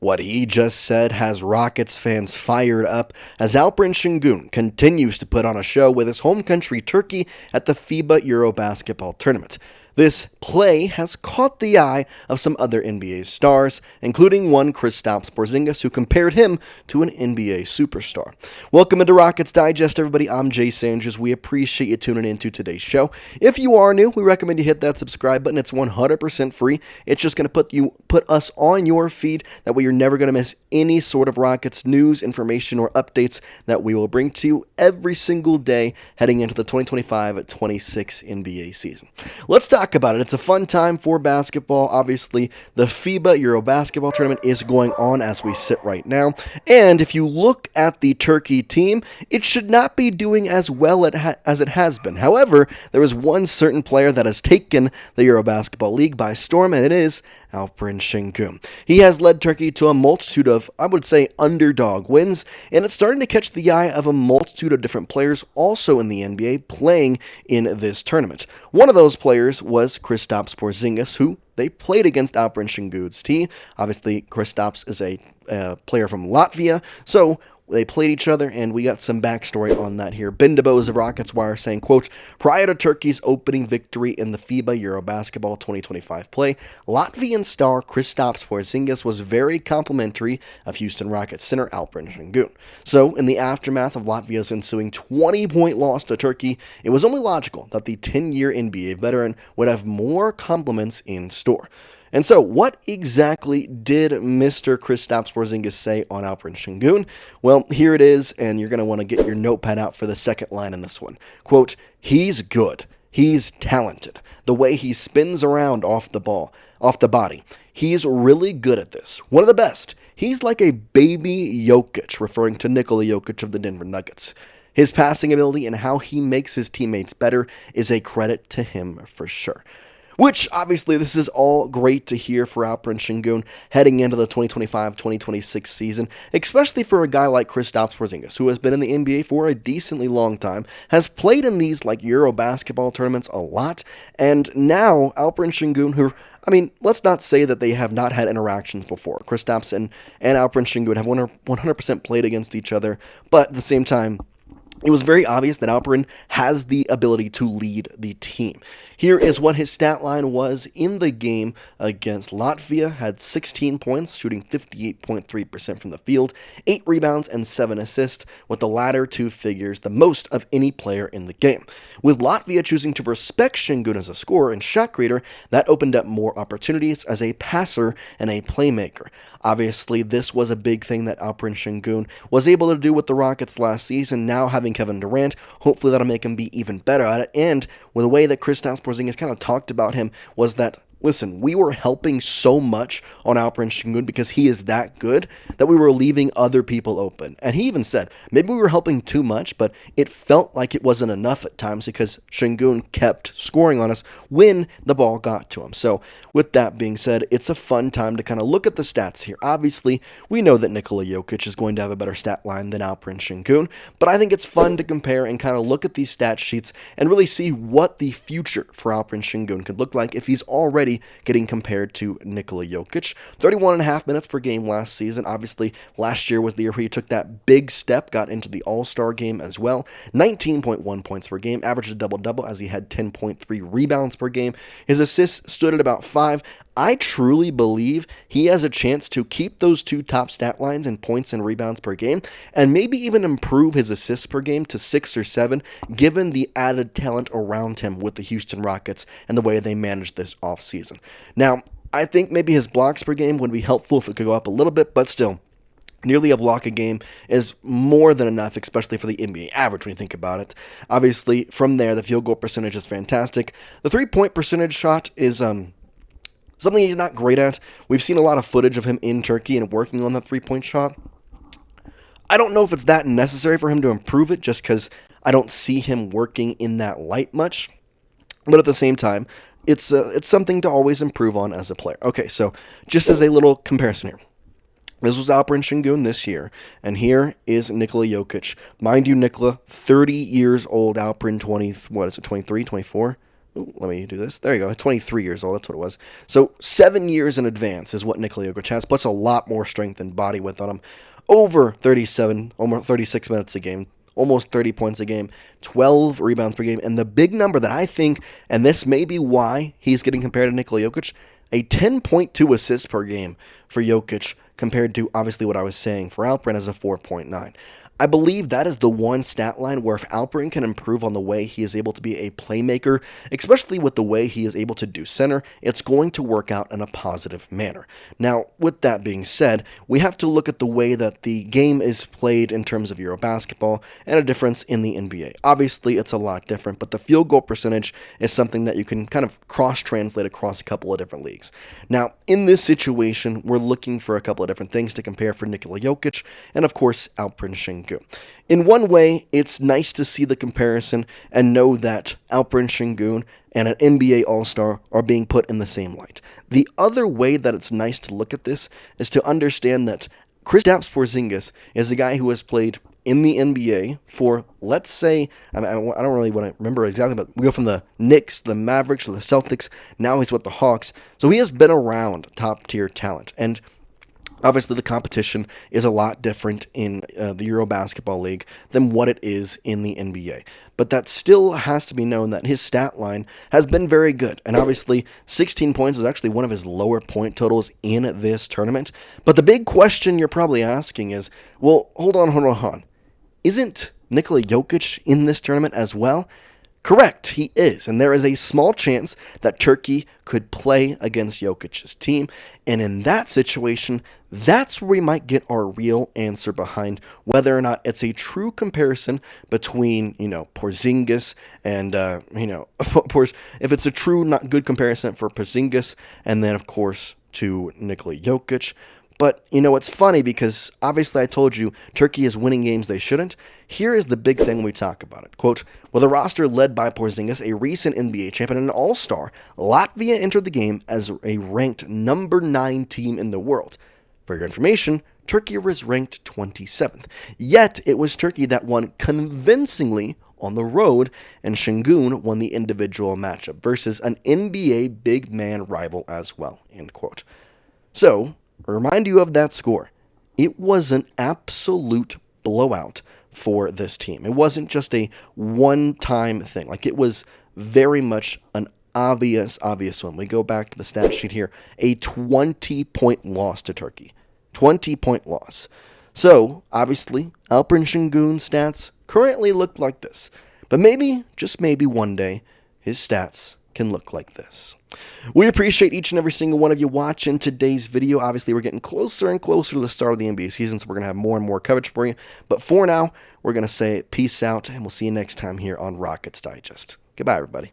What he just said has Rockets fans fired up as Alperen Şengün continues to put on a show with his home country Turkey at the FIBA Euro Basketball tournament. This play has caught the eye of some other NBA stars, including one Kristaps Porzingis, who compared him to an NBA superstar. Welcome into Rockets Digest, everybody. I'm Jace Andrews. We appreciate you tuning into today's show. If you are new, we recommend you hit that subscribe button. It's 100% free. It's just going to put us on your feed. That way you're never going to miss any sort of Rockets news, information, or updates that we will bring to you every single day heading into the 2025-26 NBA season. Let's talk about it. It's a fun time for basketball. Obviously, the FIBA Euro Basketball tournament is going on as we sit right now. And if you look at the Turkey team, it should not be doing as well as it has been. However, there is one certain player that has taken the Euro Basketball League by storm, and it is Alperen Şengün. He has led Turkey to a multitude of, I would say, underdog wins, and it's starting to catch the eye of a multitude of different players also in the NBA playing in this tournament. One of those players was Kristaps Porzingis, who they played against Alperen Şengün's team. Obviously, Kristaps is a player from Latvia, so they played each other, and we got some backstory on that here. Ben DeBose of Rockets Wire saying, quote, prior to Turkey's opening victory in the FIBA Euro Basketball 2025 play, Latvian star Kristaps Porzingis was very complimentary of Houston Rockets center Alperen Şengün. So, in the aftermath of Latvia's ensuing 20-point loss to Turkey, it was only logical that the 10-year NBA veteran would have more compliments in store. And so, what exactly did Mr. Kristaps Porzingis say on Alperen Şengün? Well, here it is, and you're going to want to get your notepad out for the second line in this one. Quote, he's good. He's talented. The way he spins around off the body. He's really good at this. One of the best. He's like a baby Jokic, referring to Nikola Jokic of the Denver Nuggets. His passing ability and how he makes his teammates better is a credit to him for sure. Which, obviously, this is all great to hear for Alperen Şengün heading into the 2025-2026 season, especially for a guy like Kristaps Porzingis, who has been in the NBA for a decently long time, has played in these like Euro basketball tournaments a lot, and now Alperen Şengün, who, I mean, let's not say that they have not had interactions before. Kristaps and Alperen Şengün have 100% played against each other, but at the same time, it was very obvious that Alperen has the ability to lead the team. Here is what his stat line was in the game against Latvia. Had 16 points, shooting 58.3% from the field, 8 rebounds and 7 assists, with the latter two figures the most of any player in the game. With Latvia choosing to respect Shingun as a scorer and shot creator, that opened up more opportunities as a passer and a playmaker. Obviously, this was a big thing that Alperen Şengün was able to do with the Rockets last season. Now having Kevin Durant, hopefully that'll make him be even better at it. And with the way that Kristaps Porzingis kind of talked about him was that, listen, we were helping so much on Alperen Şengün because he is that good that we were leaving other people open. And he even said, maybe we were helping too much, but it felt like it wasn't enough at times because Şengün kept scoring on us when the ball got to him. So with that being said, it's a fun time to kind of look at the stats here. Obviously, we know that Nikola Jokic is going to have a better stat line than Alperen Şengün, but I think it's fun to compare and kind of look at these stat sheets and really see what the future for Alperen Şengün could look like if he's already getting compared to Nikola Jokic. 31.5 minutes per game last season. Obviously, last year was the year where he took that big step, got into the All-Star game as well. 19.1 points per game, averaged a double-double as he had 10.3 rebounds per game. His assists stood at about 5. I truly believe he has a chance to keep those two top stat lines in points and rebounds per game, and maybe even improve his assists per game to 6 or 7, given the added talent around him with the Houston Rockets and the way they managed this offseason. Now, I think maybe his blocks per game would be helpful if it could go up a little bit, but still, nearly a block a game is more than enough, especially for the NBA average when you think about it. Obviously, from there, the field goal percentage is fantastic. The three-point percentage shot is something he's not great at. We've seen a lot of footage of him in Turkey and working on that three-point shot. I don't know if it's that necessary for him to improve it, just because I don't see him working in that light much. But at the same time, it's something to always improve on as a player. Okay, so just as a little comparison here. This was Alperen Şengün this year, and here is Nikola Jokic. Mind you, Nikola, 30 years old, Alperen 23, 24? let me do this. There you go. 23 years old. That's what it was. So 7 years in advance is what Nikola Jokic has, plus a lot more strength and body width on him. Over 37, almost 36 minutes a game, almost 30 points a game, 12 rebounds per game. And the big number that I think, and this may be why he's getting compared to Nikola Jokic, a 10.2 assists per game for Jokic compared to obviously what I was saying for Alperen as a 4.9. I believe that is the one stat line where if Alperen can improve on the way he is able to be a playmaker, especially with the way he is able to do center, it's going to work out in a positive manner. Now, with that being said, we have to look at the way that the game is played in terms of Euro basketball and a difference in the NBA. Obviously, it's a lot different, but the field goal percentage is something that you can kind of cross-translate across a couple of different leagues. Now, in this situation, we're looking for a couple of different things to compare for Nikola Jokic and, of course, Alperen Şengün. In one way, it's nice to see the comparison and know that Alperen Şengün and an NBA All-Star are being put in the same light. The other way that it's nice to look at this is to understand that Kristaps Porzingis is a guy who has played in the NBA for, let's say, I don't really want to remember exactly, but we go from the Knicks, the Mavericks, to the Celtics, now he's with the Hawks. So he has been around top-tier talent, and obviously, the competition is a lot different in the Euro Basketball League than what it is in the NBA. But that still has to be known that his stat line has been very good. And obviously, 16 points was actually one of his lower point totals in this tournament. But the big question you're probably asking is, well, hold on. Isn't Nikola Jokic in this tournament as well? Correct, he is, and there is a small chance that Turkey could play against Jokic's team, and in that situation, that's where we might get our real answer behind whether or not it's a true comparison between, Porzingis and, if it's a true, not good comparison for Porzingis, and then, of course, to Nikola Jokic. But, it's funny because obviously I told you Turkey is winning games they shouldn't. Here is the big thing we talk about it. Quote, with a roster led by Porzingis, a recent NBA champion and an all-star, Latvia entered the game as a ranked number 9 team in the world. For your information, Turkey was ranked 27th. Yet, it was Turkey that won convincingly on the road, and Shingun won the individual matchup versus an NBA big man rival as well, end quote. So, remind you of that score. It was an absolute blowout for this team. It wasn't just a one-time thing. It was very much an obvious one. We go back to the stat sheet here. A 20-point loss to Turkey. 20-point loss. So, obviously, Alperen Şengün's stats currently look like this. But maybe, just maybe one day, his stats can look like this. We appreciate each and every single one of you watching today's video. Obviously, we're getting closer and closer to the start of the NBA season, so we're going to have more and more coverage for you. But for now, we're going to say peace out, and we'll see you next time here on Rockets Digest. Goodbye, everybody.